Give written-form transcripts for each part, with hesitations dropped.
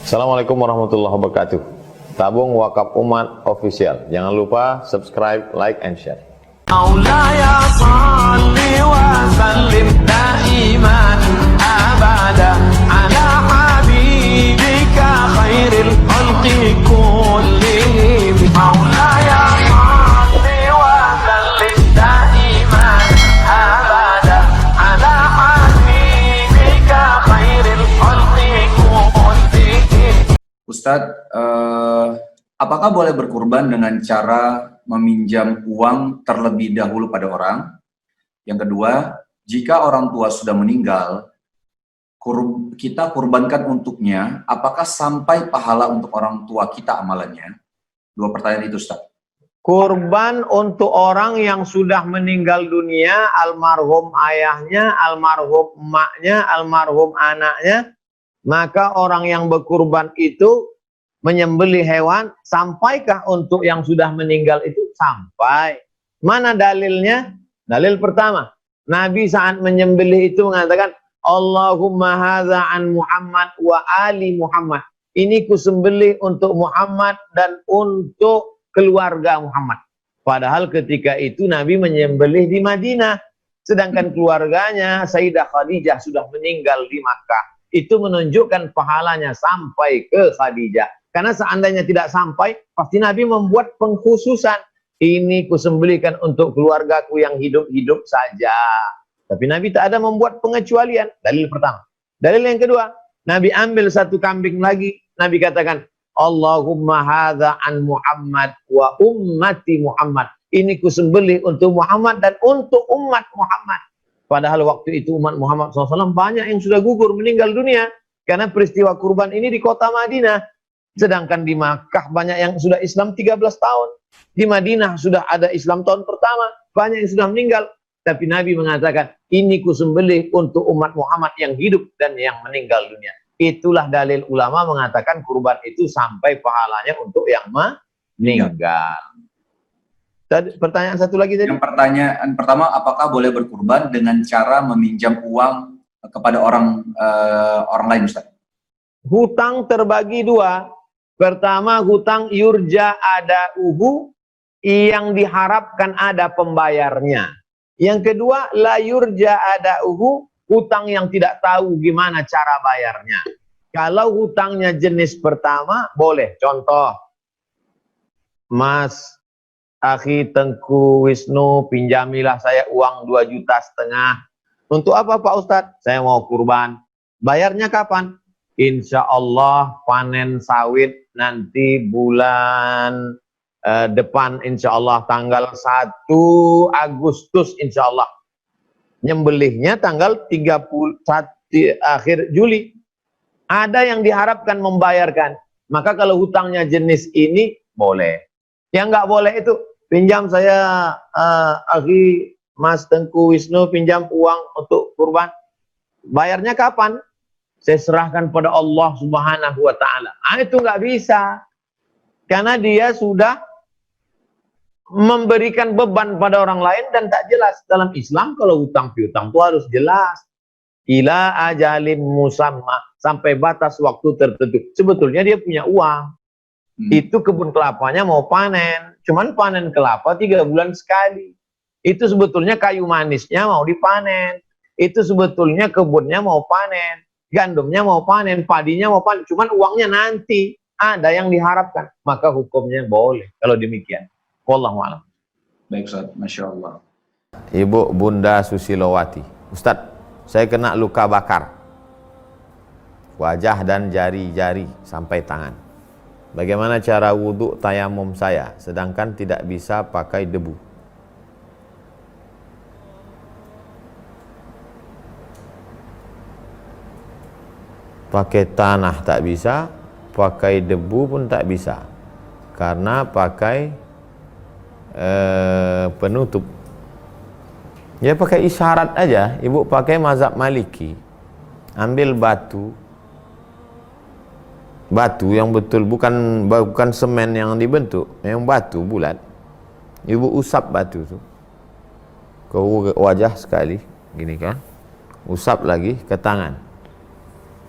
Assalamualaikum warahmatullahi wabarakatuh. Tabung Wakaf Umat Official. Jangan lupa subscribe, like, and share. Maulaya salli wa sallim daiman abada ala habibika khairil khalqi kullihim. Maulaya salli wa sallim daiman abada ala habibika khairil khalqi kullihim. Ustadz, apakah boleh berkurban dengan cara meminjam uang terlebih dahulu pada orang? Yang kedua, jika orang tua sudah meninggal, kita kurbankan untuknya, apakah sampai pahala untuk orang tua kita amalannya? Dua pertanyaan itu, Ustadz. Kurban untuk orang yang sudah meninggal dunia, almarhum ayahnya, almarhum emaknya, almarhum anaknya, maka orang yang berkurban itu menyembelih hewan, sampaikah untuk yang sudah meninggal itu? Sampai. Mana dalilnya? Dalil pertama, Nabi saat menyembelih itu mengatakan, Allahumma hadza an Muhammad wa ali Muhammad. Ini kusembelih untuk Muhammad dan untuk keluarga Muhammad. Padahal ketika itu Nabi menyembelih di Madinah, sedangkan keluarganya Sayyidah Khadijah sudah meninggal di Makkah. Itu menunjukkan pahalanya sampai ke Khadijah. Karena seandainya tidak sampai, pasti Nabi membuat pengkhususan. Ini kusembelihkan untuk keluargaku yang hidup-hidup saja. Tapi Nabi tak ada membuat pengecualian. Dalil pertama. Dalil yang kedua, Nabi ambil satu kambing lagi. Nabi katakan, Allahumma hadza an Muhammad wa ummati Muhammad. Ini kusembelih untuk Muhammad dan untuk umat Muhammad. Padahal waktu itu umat Muhammad SAW banyak yang sudah gugur meninggal dunia. Karena peristiwa kurban ini di kota Madinah. Sedangkan di Makkah banyak yang sudah Islam 13 tahun. Di Madinah sudah ada Islam tahun pertama. Banyak yang sudah meninggal. Tapi Nabi mengatakan, ini kusembelih untuk umat Muhammad yang hidup dan yang meninggal dunia. Itulah dalil ulama mengatakan kurban itu sampai pahalanya untuk yang meninggal. Tadi, pertanyaan satu lagi tadi. Yang pertanyaan pertama, apakah boleh berkurban dengan cara meminjam uang kepada orang lain, Ustaz? Hutang terbagi dua. Pertama, hutang yurja ada uhu, yang diharapkan ada pembayarnya. Yang kedua, la yurja ada uhu, hutang yang tidak tahu gimana cara bayarnya. Kalau hutangnya jenis pertama, boleh. Contoh, Mas Akhi Tengku Wisnu, pinjamilah saya uang 2,5 juta. Untuk apa Pak Ustadz? Saya mau kurban. Bayarnya kapan? Insya Allah panen sawit nanti bulan depan, insya Allah tanggal 1 Agustus insya Allah. Nyembelihnya tanggal 31 akhir Juli. Ada yang diharapkan membayarkan. Maka kalau hutangnya jenis ini boleh. Yang nggak boleh itu, pinjam saya Akhi Mas Tengku Wisnu, pinjam uang untuk kurban. Bayarnya kapan? Saya serahkan pada Allah Subhanahu wa Ta'ala. Itu nggak bisa. Karena dia sudah memberikan beban pada orang lain dan tak jelas. Dalam Islam kalau hutang piutang itu harus jelas. Ila ajalim musamma, sampai batas waktu tertentu. Sebetulnya dia punya uang. Itu kebun kelapanya mau panen. Cuman panen kelapa 3 bulan sekali. Itu sebetulnya kayu manisnya mau dipanen. Itu sebetulnya kebunnya mau panen. Gandumnya mau panen, padinya mau panen, cuman uangnya nanti ada yang diharapkan, maka hukumnya boleh kalau demikian. Wallahu a'lam. Baik, Ustaz. Masya Allah. Ibu Bunda Susilowati, Ustadz, saya kena luka bakar wajah dan jari-jari sampai tangan. Bagaimana cara wudhu tayamum saya, sedangkan tidak bisa pakai debu? Pakai tanah tak bisa, pakai debu pun tak bisa, karena pakai penutup. Ya pakai isyarat aja. Ibu pakai mazhab Maliki, ambil batu yang betul, bukan semen yang dibentuk, yang batu bulat. Ibu usap batu tu ke wajah sekali, gini kan, usap lagi ke tangan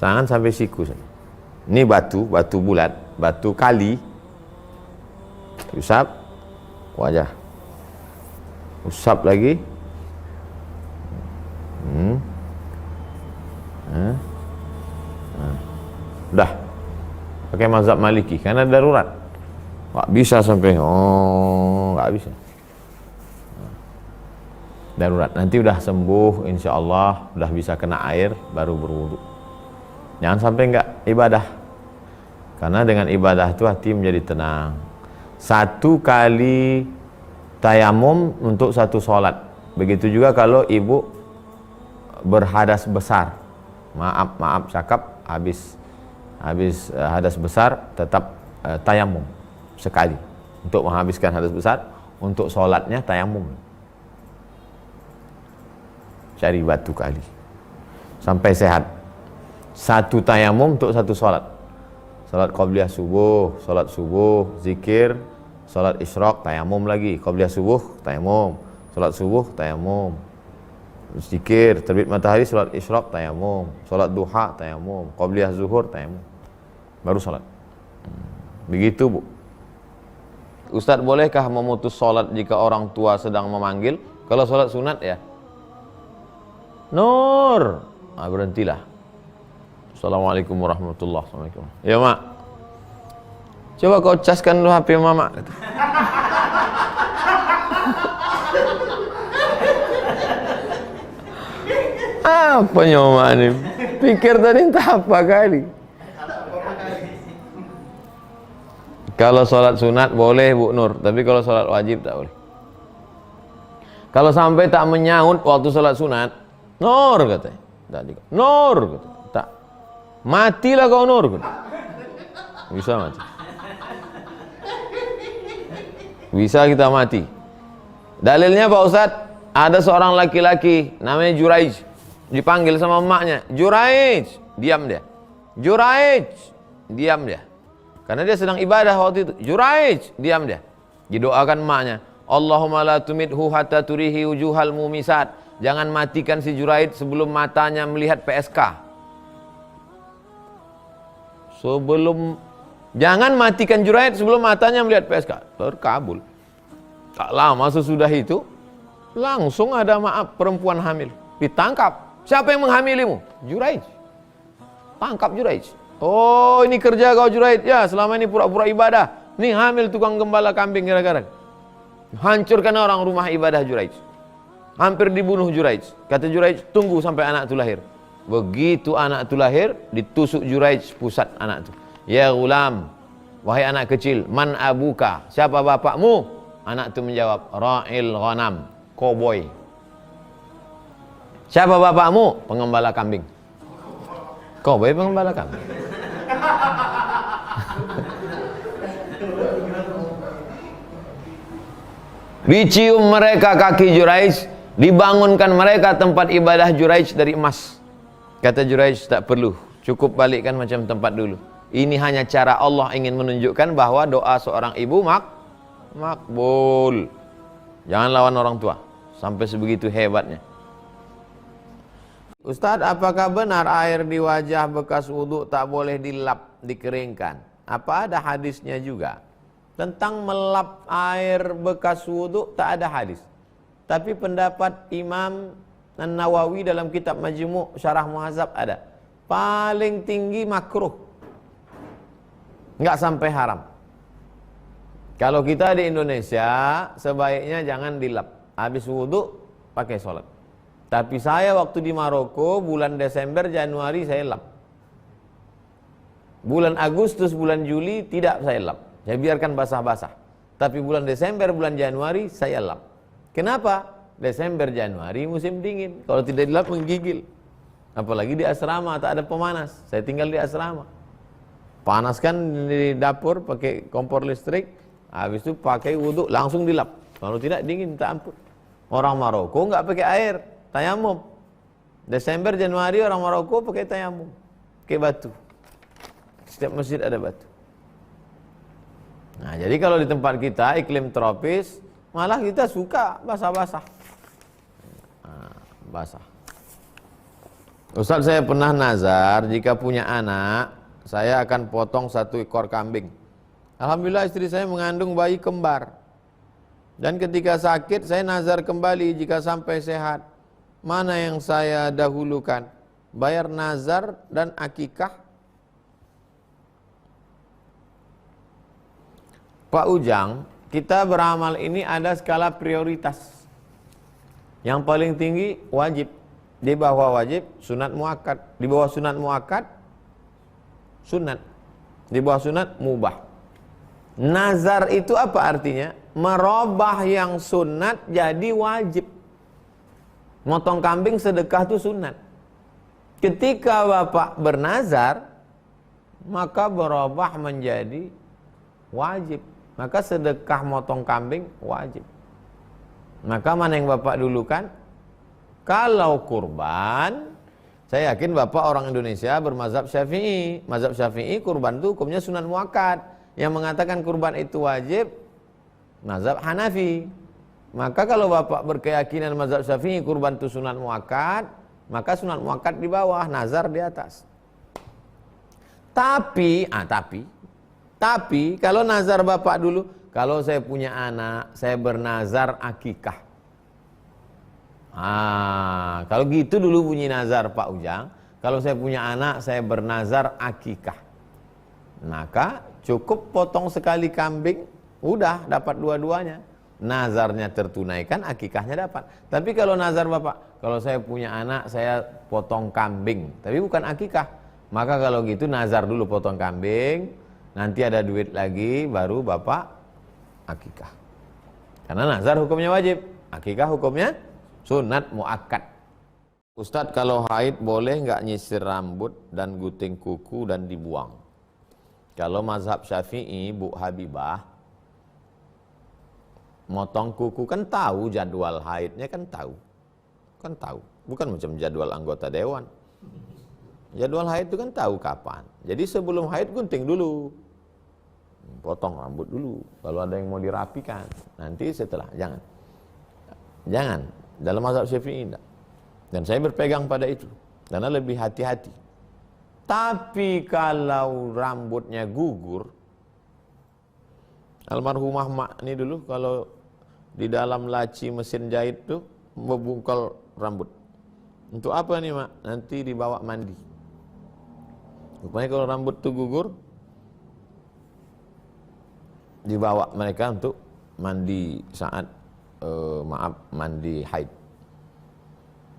sampai siku saja. Ini batu bulat, batu kali. Usap wajah. Usap lagi. Udah. Pakai mazhab Maliki karena darurat. Nggak bisa sampai nggak bisa. Darurat. Nanti udah sembuh, insya Allah udah bisa kena air baru berwudu. Jangan sampai nggak ibadah. Karena dengan ibadah itu hati menjadi tenang. 1 kali tayamum untuk 1 sholat. Begitu juga kalau ibu berhadas besar. Maaf cakap habis hadas besar tetap tayamum sekali untuk menghabiskan hadas besar. Untuk sholatnya tayamum, cari batu kali sampai sehat. 1 tayamum untuk 1 sholat. Sholat qabliyah subuh, sholat subuh, zikir, sholat isyraq, tayamum lagi. Qabliyah subuh, tayamum. Sholat subuh, tayamum. Zikir, terbit matahari, sholat isyraq, tayamum. Sholat duha, tayamum. Qabliyah zuhur, tayamum. Baru sholat. Begitu, Bu. Ustadz, bolehkah memutus sholat jika orang tua sedang memanggil? Kalau sholat sunat ya. Nur, berhentilah. Assalamualaikum warahmatullahi wabarakatuh. Ya mak, coba kau caskan dulu HP mama. Apa nyawa ini? Pikir tadi entah apa kali. Kalau sholat sunat boleh Bu Nur, tapi kalau sholat wajib tak boleh. Kalau sampai tak menyaut waktu sholat sunat, Nur katanya, Nur katanya, tak, matilah kau Nur katanya. Bisa mati. Bisa kita mati. Dalilnya Pak Ustadz, ada seorang laki-laki namanya Juraij, dipanggil sama emaknya, Juraij, diam dia. Juraij, diam dia. Karena dia sedang ibadah waktu itu. Juraij, diam dia. Didoakan emaknya, Allahumma la tumidhu hatta turihi wujuhal mumisat. Jangan matikan si Juraij sebelum matanya melihat PSK. Jangan matikan Juraij sebelum matanya melihat PSK. Terkabul. Tak lama sesudah itu, langsung ada perempuan hamil. Ditangkap. Siapa yang menghamilimu? Juraij. Tangkap Juraij. Oh, ini kerja kau Juraij. Ya, selama ini pura-pura ibadah. Nih hamil tukang gembala kambing gara-gara. Hancurkan orang rumah ibadah Juraij. Hampir dibunuh Juraij. Kata Juraij, tunggu sampai anak itu lahir. Begitu anak itu lahir, ditusuk Juraij pusat anak itu. Ya gulam, wahai anak kecil, man abuka? Siapa bapakmu? Anak itu menjawab, Ra'il ghanam, koboi. Siapa bapakmu? Pengembala kambing. Koboi pengembala kambing. Dicium mereka kaki Juraij, dibangunkan mereka tempat ibadah Juraij dari emas. Kata Juraij, tak perlu, cukup balikkan macam tempat dulu. Ini hanya cara Allah ingin menunjukkan bahwa doa seorang ibu makbul. Jangan lawan orang tua, sampai sebegitu hebatnya. Ustadz, apakah benar air di wajah bekas wudhu tak boleh dilap, dikeringkan? Apa ada hadisnya juga? Tentang melap air bekas wudhu tak ada hadis. Tapi pendapat Imam An-Nawawi dalam kitab Majmu' Syarah Muhadzab ada. Paling tinggi makruh, nggak sampai haram. Kalau kita di Indonesia sebaiknya jangan dilap. Habis wudhu pakai sholat. Tapi saya waktu di Maroko bulan Desember, Januari saya lap. Bulan Agustus, bulan Juli tidak saya lap. Saya biarkan basah-basah. Tapi bulan Desember, bulan Januari saya lap. Kenapa? Desember, Januari musim dingin. Kalau tidak dilap menggigil. Apalagi di asrama tak ada pemanas. Saya tinggal di asrama. Panaskan di dapur pakai kompor listrik. Habis itu pakai wudhu langsung dilap. Kalau tidak dingin tak ampun. Orang Maroko nggak pakai air, tayamum. Desember, Januari orang Maroko pakai tayamum, pakai batu. Setiap masjid ada batu. Nah, jadi kalau di tempat kita iklim tropis, malah kita suka basah-basah. Basah. Ustaz, saya pernah nazar jika punya anak saya akan potong 1 ekor kambing. Alhamdulillah istri saya mengandung bayi kembar. Dan ketika sakit saya nazar kembali jika sampai sehat. Mana yang saya dahulukan? Bayar nazar dan akikah? Pak Ujang, kita beramal ini ada skala prioritas. Yang paling tinggi wajib. Di bawah wajib sunat muakkad. Di bawah sunat muakkad sunat. Di bawah sunat mubah. Nazar itu apa artinya? Merubah yang sunat jadi wajib. Motong kambing sedekah itu sunat. Ketika Bapak bernazar, maka berubah menjadi wajib. Maka sedekah motong kambing wajib. Maka mana yang Bapak dulukan? Kalau kurban, saya yakin Bapak orang Indonesia bermazhab Syafi'i. Mazhab Syafi'i kurban itu hukumnya sunat muakkad. Yang mengatakan kurban itu wajib mazhab Hanafi. Maka kalau Bapak berkeyakinan mazhab Syafi'i kurban itu sunat muakkad, maka sunat muakkad di bawah, nazar di atas. Tapi kalau nazar Bapak dulu, kalau saya punya anak, saya bernazar akikah. Kalau gitu dulu bunyi nazar Pak Ujang. Kalau saya punya anak, saya bernazar akikah. Maka cukup potong sekali kambing, udah dapat dua-duanya. Nazarnya tertunaikan, akikahnya dapat. Tapi kalau nazar Bapak, kalau saya punya anak, saya potong kambing, tapi bukan akikah. Maka kalau gitu nazar dulu potong kambing, nanti ada duit lagi, baru Bapak akikah. Karena nazar hukumnya wajib, akikah hukumnya sunat muakkad. Ustadz, kalau haid boleh nggak nyisir rambut dan gunting kuku dan dibuang? Kalau mazhab Syafi'i, Bu Habibah, motong kuku kan tahu jadwal haidnya, kan tahu, bukan macam jadwal anggota dewan. Jadwal haid itu kan tahu kapan. Jadi sebelum haid gunting dulu, potong rambut dulu. Kalau ada yang mau dirapikan, nanti setelah, jangan. Dalam mazhab Syafi'i tidak. Dan saya berpegang pada itu, karena lebih hati-hati. Tapi kalau rambutnya gugur, almarhumah mak ini dulu kalau di dalam laci mesin jahit tuh membungkal rambut. Untuk apa nih mak? Nanti dibawa mandi. Rupanya kalau rambut tuh gugur, dibawa mereka untuk mandi saat mandi haid.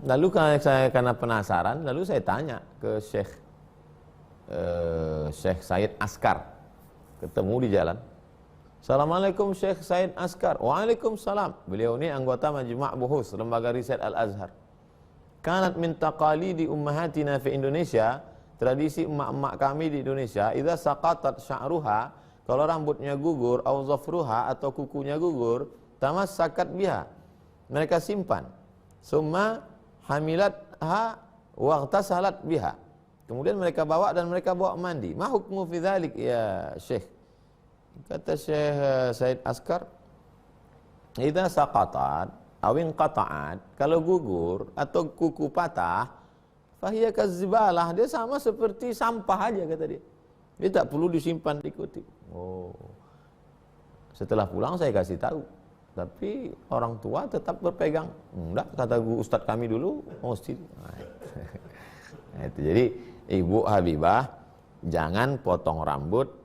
Lalu karena penasaran, lalu saya tanya ke Syekh Said Askar, ketemu di jalan. Assalamualaikum Syekh Said Askar. Waalaikumsalam. Beliau ini anggota Majma' Buhus, lembaga riset Al-Azhar. Kanat min taqalidi ummahatina fi Indonesia, tradisi emak-emak kami di Indonesia, idza saqatat sya'ruha, kalau rambutnya gugur, au zafruha atau kukunya gugur, tamassakat biha, mereka simpan. Summa hamilatha waghtasalat biha. Kemudian mereka bawa dan mereka bawa mandi. Ma hukmu fi dzalik ya Syekh? Kata Syekh Said Askar, idza saqatat aw inqata'at, kalau gugur atau kuku patah, fahiya kazibalah, dia sama seperti sampah aja kata dia. Dia tak perlu disimpan diikuti. Oh. Setelah pulang saya kasih tahu. Tapi orang tua tetap berpegang. Enggak, kata Ustadz kami dulu, mesti. Nah, itu. Jadi Ibu Habibah, jangan potong rambut,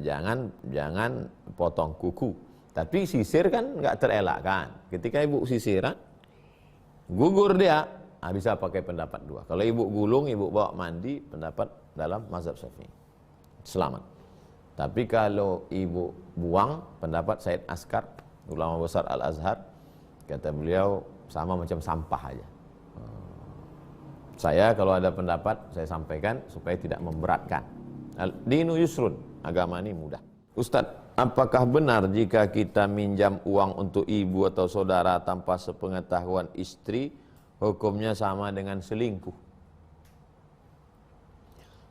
jangan potong kuku. Tapi sisir kan nggak terelakkan. Ketika ibu sisiran, gugur dia, bisa pakai pendapat dua. Kalau ibu gulung, ibu bawa mandi, pendapat dalam mazhab Syafi'i, selamat. Tapi kalau ibu buang, pendapat Said Askar, ulama besar Al-Azhar, kata beliau sama macam sampah aja. Saya kalau ada pendapat, saya sampaikan supaya tidak memberatkan. Dinu yusrun, agama ini mudah. Ustadz, apakah benar jika kita minjam uang untuk ibu atau saudara tanpa sepengetahuan istri, hukumnya sama dengan selingkuh?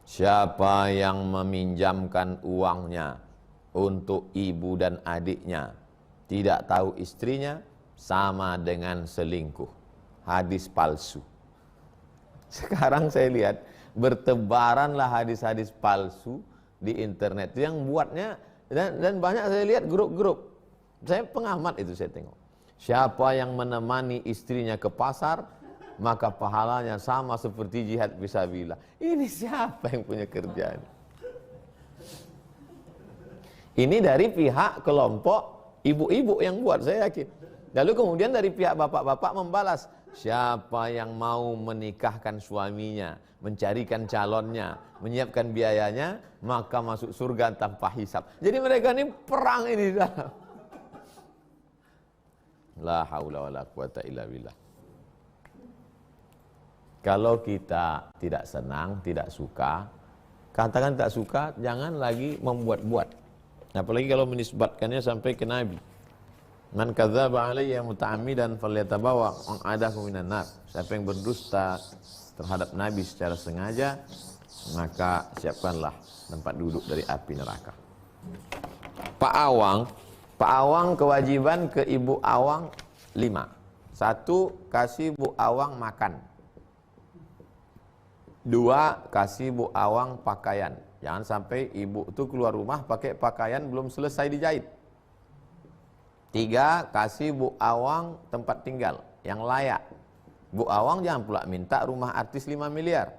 Siapa yang meminjamkan uangnya untuk ibu dan adiknya, tidak tahu istrinya, sama dengan selingkuh. Hadis palsu. Sekarang saya lihat bertebaranlah hadis-hadis palsu di internet. Itu yang buatnya, dan banyak saya lihat grup-grup. Saya pengamat itu, saya tengok. Siapa yang menemani istrinya ke pasar, maka pahalanya sama seperti jihad fisabilillah. Ini siapa yang punya kerjaan? Ini dari pihak kelompok ibu-ibu yang buat, saya yakin. Lalu kemudian dari pihak bapak-bapak membalas, siapa yang mau menikahkan suaminya, mencarikan calonnya, menyiapkan biayanya, maka masuk surga tanpa hisab. Jadi mereka ini perang ini di dalam. La haula wala quwata illa billah. Kalau kita tidak senang, tidak suka, katakan tak suka, jangan lagi membuat-buat. Apalagi kalau menisbatkannya sampai ke Nabi. Man kadzdzaba alayya muta'ammidan falyatabawa maq'adahu minan nar. Siapa yang berdusta terhadap Nabi secara sengaja, maka siapkanlah tempat duduk dari api neraka. Pak Awang kewajiban ke Ibu Awang 5. 1. Kasih Bu Awang makan. 2. Kasih Bu Awang pakaian. Jangan sampai ibu itu keluar rumah pakai pakaian belum selesai dijahit. 3. Kasih Bu Awang tempat tinggal yang layak. Bu Awang jangan pula minta rumah artis 5 miliar.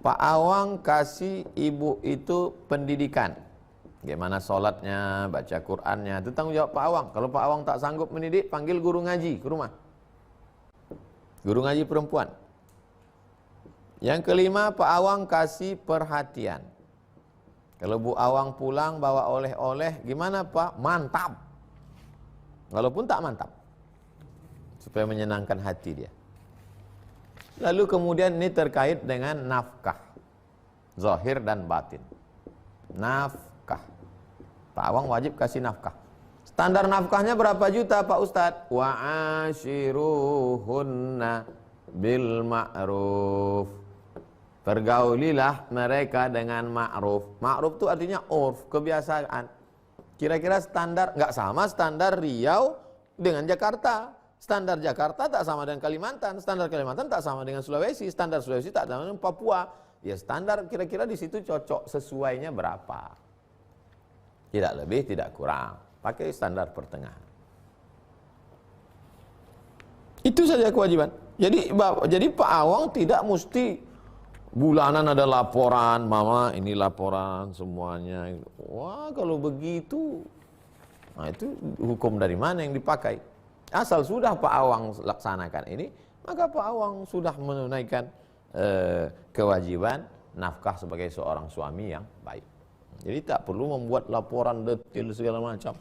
Pak Awang kasih ibu itu pendidikan. Bagaimana sholatnya, baca Qur'annya, itu tanggung jawab Pak Awang. Kalau Pak Awang tak sanggup mendidik, panggil guru ngaji ke rumah. Guru ngaji perempuan. Yang kelima, Pak Awang kasih perhatian. Kalau Bu Awang pulang bawa oleh-oleh, gimana Pak? Mantap. Walaupun tak mantap. Supaya menyenangkan hati dia. Lalu kemudian ini terkait dengan nafkah. Zahir dan batin. Nafkah. Pak Awang wajib kasih nafkah. Standar nafkahnya berapa juta Pak Ustadz? Wa ashiruhunna bil ma'ruf. Pergaulilah mereka dengan ma'ruf. Ma'ruf itu artinya urf, kebiasaan. Kira-kira standar, nggak sama standar Riau dengan Jakarta. Standar Jakarta tak sama dengan Kalimantan. Standar Kalimantan tak sama dengan Sulawesi. Standar Sulawesi tak sama dengan Papua. Ya standar kira-kira di situ cocok sesuainya berapa. Tidak lebih, tidak kurang. Pakai standar pertengahan. Itu saja kewajiban. Jadi Pak Awang tidak mesti bulanan ada laporan, mama ini laporan semuanya. Wah kalau begitu, nah itu hukum dari mana yang dipakai? Asal sudah Pak Awang laksanakan ini, maka Pak Awang sudah menunaikan kewajiban nafkah sebagai seorang suami yang baik. Jadi tak perlu membuat laporan detail segala macam.